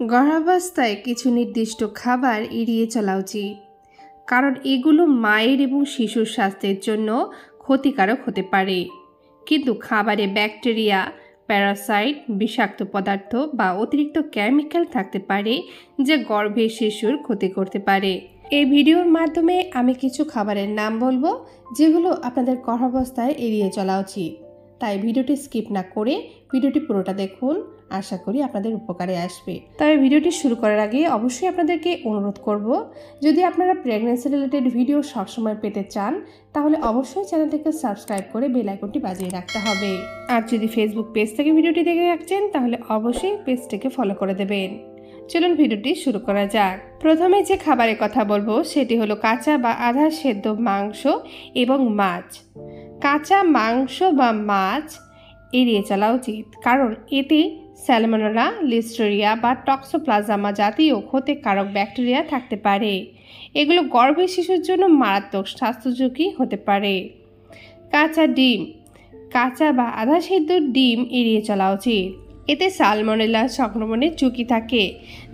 গর্ভাবস্থায় কিছু নির্দিষ্ট খাবার এড়িয়ে চলা উচিত, কারণ এগুলো মায়ের এবং শিশুর স্বাস্থ্যের জন্য ক্ষতিকারক হতে পারে। কিন্তু খাবারে ব্যাকটেরিয়া, প্যারাসাইট, বিষাক্ত পদার্থ বা অতিরিক্ত কেমিক্যাল থাকতে পারে যা গর্ভের শিশুর ক্ষতি করতে পারে। এই ভিডিওর মাধ্যমে আমি কিছু খাবারের নাম বলবো যেগুলো আপনাদের গর্ভাবস্থায় এড়িয়ে চলা উচিত। তাই ভিডিওটি স্কিপ না করে ভিডিওটি পুরোটা দেখুন, আশা করি আপনাদের উপকারে আসবে। তবে ভিডিওটি শুরু করার আগে অবশ্যই আপনাদেরকে অনুরোধ করব, যদি আপনারা প্রেগন্যান্সি রিলেটেড ভিডিও সবসময় পেতে চান তাহলে অবশ্যই চ্যানেলটিকে সাবস্ক্রাইব করে বেল আইকনটি বাজিয়ে রাখতে হবে। আর যদি ফেসবুক পেজ থেকে ভিডিওটি দেখে রাখছেন তাহলে অবশ্যই পেজটিকে ফলো করে দেবেন। চলুন ভিডিওটি শুরু করা যাক। প্রথমে যে খাবারের কথা বলবো সেটি হলো কাঁচা বা আধা সেদ্ধ মাংস এবং মাছ। কাঁচা মাংস বা মাছ এড়িয়ে চলা উচিত, কারণ এতে স্যালমোনেলা, লিস্টেরিয়া বা টক্সোপ্লাজমা জাতীয় ক্ষতিকারক ব্যাকটেরিয়া থাকতে পারে। এগুলো গর্ভের শিশুর জন্য মারাত্মক স্বাস্থ্য ঝুঁকি হতে পারে। কাঁচা ডিম, কাঁচা বা আধা সেদ্ধ ডিম এড়িয়ে চলা উচিত। এতে সালমোনেলা সংক্রমণের ঝুঁকি থাকে,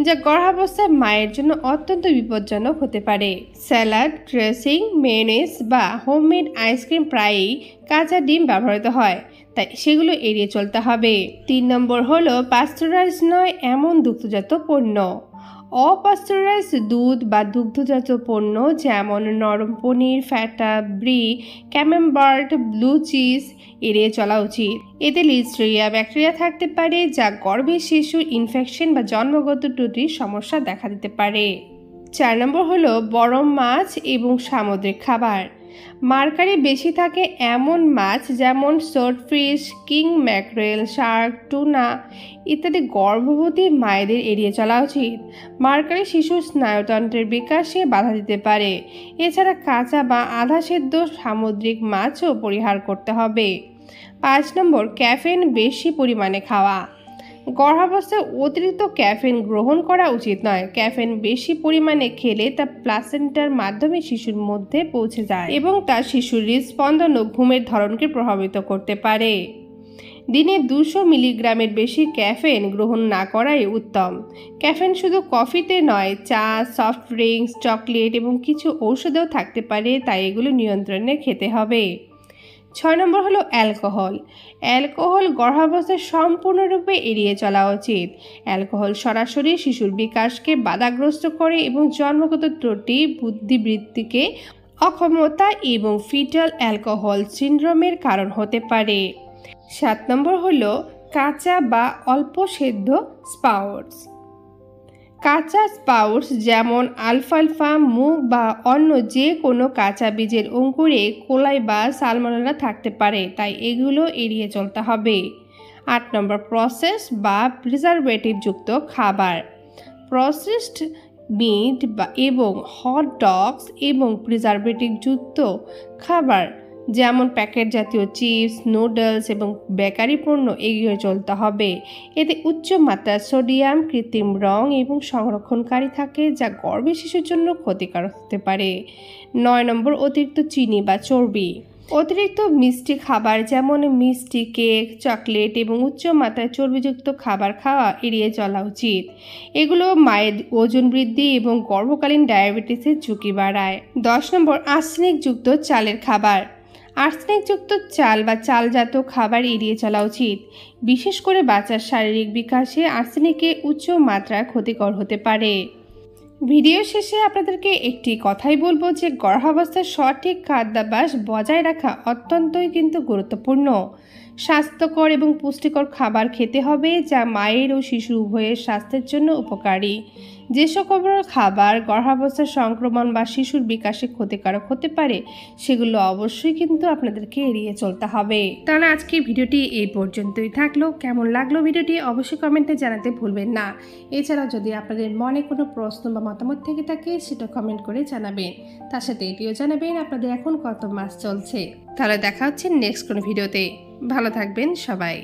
যা গর্ভাবস্থায় মায়ের জন্য অত্যন্ত বিপজ্জনক হতে পারে। স্যালাড, ড্রেসিং, মেয়োনেজ বা হোমমেড আইসক্রিম প্রায়ই কাঁচা ডিম ব্যবহৃত হয়, তাই সেগুলো এড়িয়ে চলতে হবে। 3 নম্বর হলো পাস্তুরাইজ নয় এমন দুগ্ধজাত পণ্য। অপাস্তুরাইজ দুধ বা দুগ্ধজাত পণ্য যেমন নরম পনির, ফ্যাটা, ব্রি, ক্যামেম্বার্ট, ব্লু চিজ এড়িয়ে চলা উচিত। এতে লিস্টেরিয়া ব্যাকটেরিয়া থাকতে পারে যা গর্ভের শিশুর ইনফেকশন বা জন্মগত ত্রুটির সমস্যা দেখা দিতে পারে। 4 নম্বর হলো বড় মাছ এবং সামুদ্রিক খাবার। মার্কারি বেশি থাকে এমন মাছ যেমন সোর্টফিশ, কিং ম্যাকরেল, শার্ক, টুনা ইত্যাদি গর্ভবতী মায়েদের এড়িয়ে চলা উচিত। মার্কারি শিশুর স্নায়ুতন্ত্রের বিকাশে বাধা দিতে পারে। এছাড়া কাঁচা বা আধা সেদ্ধ সামুদ্রিক মাছও পরিহার করতে হবে। 5 নম্বর ক্যাফেইন বেশি পরিমাণে খাওয়া। গর্ভাবস্থায় অতিরিক্ত ক্যাফেইন গ্রহণ করা উচিত নয়। ক্যাফেইন বেশি পরিমাণে খেলে তা প্লাসেন্টার মাধ্যমে শিশুর মধ্যে পৌঁছে যায় এবং তা শিশুর হৃদস্পন্দন ও ঘুমের ধরনকে প্রভাবিত করতে পারে। দিনে 200 মিলিগ্রামের বেশি ক্যাফেইন গ্রহণ না করাই উত্তম। ক্যাফেইন শুধু কফিতে নয়, চা, সফট ড্রিঙ্কস, চকলেট এবং কিছু ঔষধেও থাকতে পারে, তাই এগুলো নিয়ন্ত্রণে খেতে হবে। 6 নম্বর হলো অ্যালকোহল। অ্যালকোহল গর্ভাবস্থায় সম্পূর্ণরূপে এড়িয়ে চলা উচিত। অ্যালকোহল সরাসরি শিশুর বিকাশকে বাধাগ্রস্ত করে এবং জন্মগত ত্রুটি, বুদ্ধিবৃত্তিকে অক্ষমতা এবং ফিটাল অ্যালকোহল সিনড্রোমের কারণ হতে পারে। 7 নম্বর হলো কাঁচা বা অল্প সেদ্ধ স্প্রাউটস। কাঁচা স্প্রাউটস যেমন আলফালফা, মুগ বা অন্য যে কোনো কাঁচা বীজের অঙ্কুরে কোলাই বা সালমোনেলা থাকতে পারে, তাই এগুলো এড়িয়ে চলতে হবে। 8 নম্বর প্রসেস বা প্রিজারভেটিভ যুক্ত খাবার। প্রসেসড মিট এবং হট ডগস এবং প্রিজারভেটিভ যুক্ত খাবার যেমন প্যাকেট জাতীয় চিপস, নুডলস এবং বেকারি পণ্য এগিয়ে চলতে হবে। এতে উচ্চ মাত্রার সোডিয়াম, কৃত্রিম রং এবং সংরক্ষণকারী থাকে যা গর্ভের শিশুর জন্য ক্ষতিকারক হতে পারে। 9 নম্বর অতিরিক্ত চিনি বা চর্বি। অতিরিক্ত মিষ্টি খাবার যেমন মিষ্টি, কেক, চকলেট এবং উচ্চ মাত্রায় চর্বিযুক্ত খাবার খাওয়া এড়িয়ে চলা উচিত। এগুলো মায়ের ওজন বৃদ্ধি এবং গর্ভকালীন ডায়াবেটিসের ঝুঁকি বাড়ায়। 10 নম্বর আর্সেনিকযুক্ত চালের খাবার। আর্সেনিকযুক্ত চাল বা চালজাত খাবার এড়িয়ে চলা উচিত। বিশেষ করে বাচ্চার শারীরিক বিকাশে আর্সেনিকের উচ্চ মাত্রা ক্ষতিকর হতে পারে। ভিডিও শেষে আপনাদেরকে একটি কথাই বলবো যে গর্ভাবস্থায় সঠিক খাদ্যাভ্যাস বজায় রাখা অত্যন্তই কিন্তু গুরুত্বপূর্ণ। স্বাস্থ্যকর এবং পুষ্টিকর খাবার খেতে হবে যা মায়ের ও শিশু উভয়ের স্বাস্থ্যের জন্য উপকারী। যে সকল খাবার গর্ভাবস্থার সংক্রমণ বা শিশুর বিকাশে ক্ষতিকারক হতে পারে সেগুলো অবশ্যই কিন্তু আপনাদেরকে এড়িয়ে চলতে হবে। তাহলে আজকে ভিডিওটি এই পর্যন্তই থাকলো। কেমন লাগলো ভিডিওটি অবশ্যই কমেন্টে জানাতে ভুলবেন না। এছাড়াও যদি আপনাদের মনে কোনো প্রশ্ন বা মতামত থেকে থাকে সেটা কমেন্ট করে জানাবেন। তার সাথে এটিও জানাবেন আপনাদের এখন কত মাস চলছে। তাহলে দেখা হচ্ছে নেক্সট কোনো ভিডিওতে। ভালো থাকবেন সবাই।